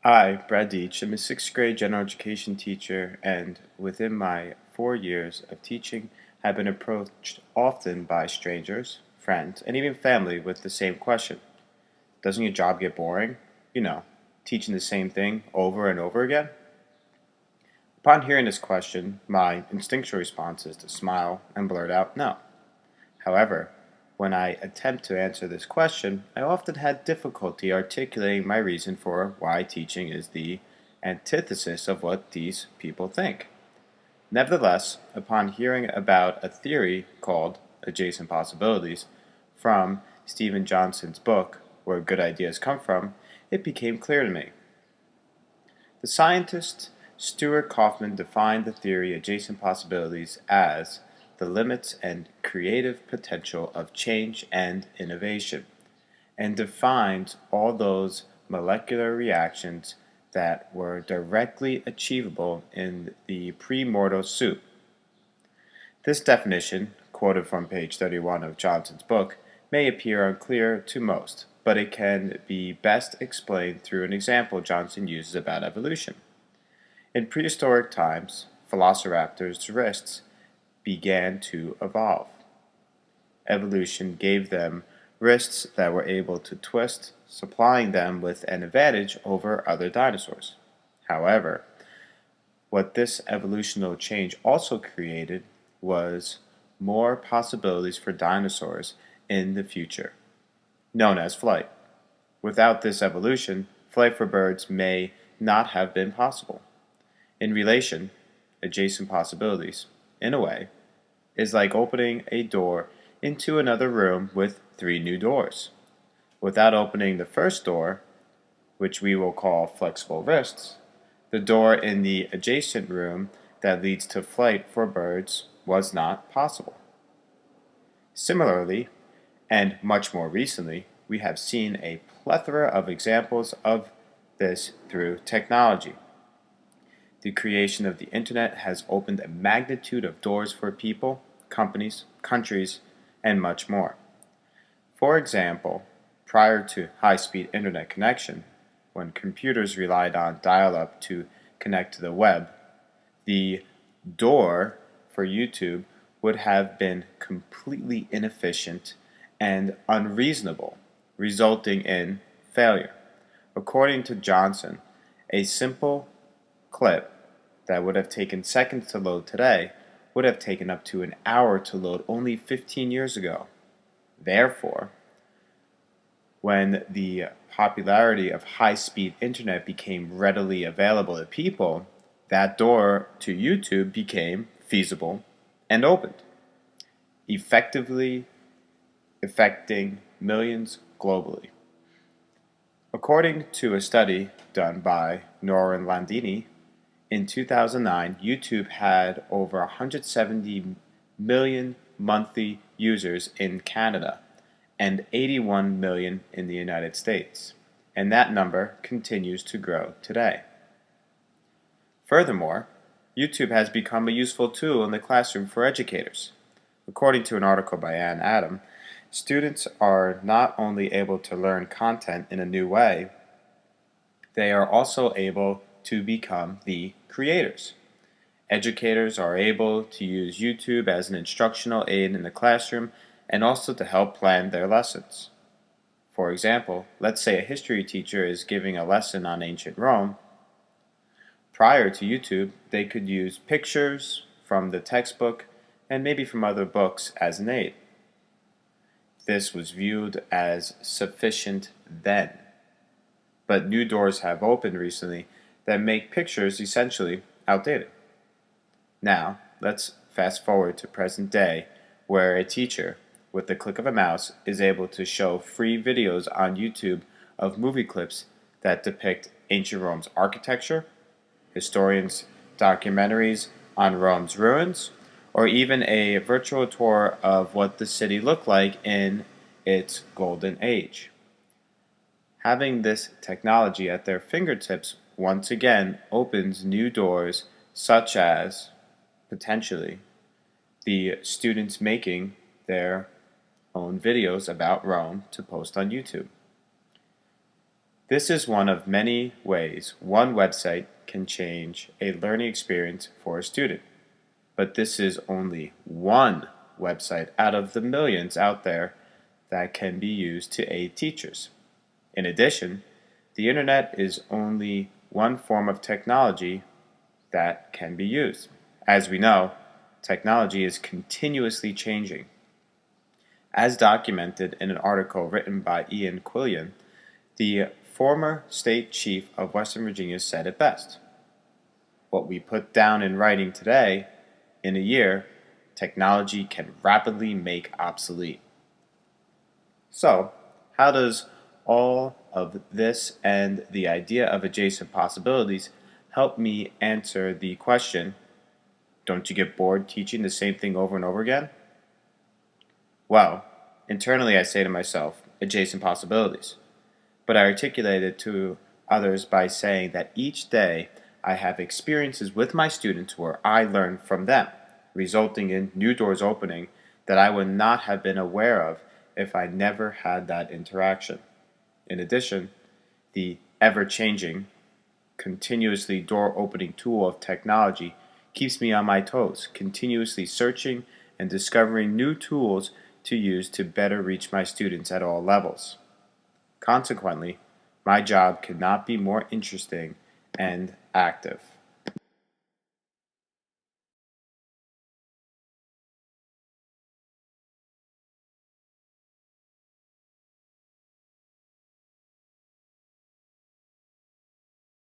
I, Brad Deitsch, am a sixth grade general education teacher, and within my 4 years of teaching, have been approached often by strangers, friends, and even family with the same question. Doesn't your job get boring? You know, teaching the same thing over and over again? Upon hearing this question, my instinctual response is to smile and blurt out no. However, when I attempt to answer this question, I often had difficulty articulating my reason for why teaching is the antithesis of what these people think. Nevertheless, upon hearing about a theory called adjacent possibilities from Stephen Johnson's book, Where Good Ideas Come From, it became clear to me. The scientist Stuart Kauffman defined the theory adjacent possibilities as the limits and creative potential of change and innovation, and defined all those molecular reactions that were directly achievable in the pre-mortal soup. This definition, quoted from page 31 of Johnson's book, may appear unclear to most, but it can be best explained through an example Johnson uses about evolution. In prehistoric times, velociraptors' wrists began to evolve. Evolution gave them wrists that were able to twist, supplying them with an advantage over other dinosaurs. However, what this evolutionary change also created was more possibilities for dinosaurs in the future, known as flight. Without this evolution, flight for birds may not have been possible. In relation, adjacent possibilities, in a way, is like opening a door into another room with 3 new doors. Without opening the first door, which we will call flexible wrists, the door in the adjacent room that leads to flight for birds was not possible. Similarly, and much more recently, we have seen a plethora of examples of this through technology. The creation of the internet has opened a magnitude of doors for people, companies, countries, and much more. For example, prior to high-speed internet connection, when computers relied on dial-up to connect to the web, the door for YouTube would have been completely inefficient and unreasonable, resulting in failure. According to Johnson, a simple clip that would have taken seconds to load today would have taken up to an hour to load only 15 years ago. Therefore, when the popularity of high-speed internet became readily available to people, that door to YouTube became feasible and opened, effectively affecting millions globally. According to a study done by Noran Landini, in 2009, YouTube had over 170 million monthly users in Canada and 81 million in the United States, and that number continues to grow today. Furthermore, YouTube has become a useful tool in the classroom for educators. According to an article by Ann Adam, students are not only able to learn content in a new way, they are also able to become the creators. Educators are able to use YouTube as an instructional aid in the classroom and also to help plan their lessons. For example, let's say a history teacher is giving a lesson on ancient Rome. Prior to YouTube, they could use pictures from the textbook and maybe from other books as an aid. This was viewed as sufficient then. But new doors have opened recently that make pictures essentially outdated. Now, let's fast forward to present day, where a teacher, with the click of a mouse, is able to show free videos on YouTube of movie clips that depict ancient Rome's architecture, historians' documentaries on Rome's ruins, or even a virtual tour of what the city looked like in its golden age. Having this technology at their fingertips once again opens new doors, such as, potentially, the students making their own videos about Rome to post on YouTube. This is one of many ways one website can change a learning experience for a student. But this is only one website out of the millions out there that can be used to aid teachers. In addition, the internet is only one form of technology that can be used. As we know, technology is continuously changing. As documented in an article written by Ian Quillian, the former state chief of Western Virginia said it best. What we put down in writing today, in a year, technology can rapidly make obsolete. So, how does all of this and the idea of adjacent possibilities help me answer the question, don't you get bored teaching the same thing over and over again? Well, internally I say to myself, adjacent possibilities. But I articulate it to others by saying that each day I have experiences with my students where I learn from them, resulting in new doors opening that I would not have been aware of if I never had that interaction. In addition, the ever-changing, continuously door-opening tool of technology keeps me on my toes, continuously searching and discovering new tools to use to better reach my students at all levels. Consequently, my job could not be more interesting and active.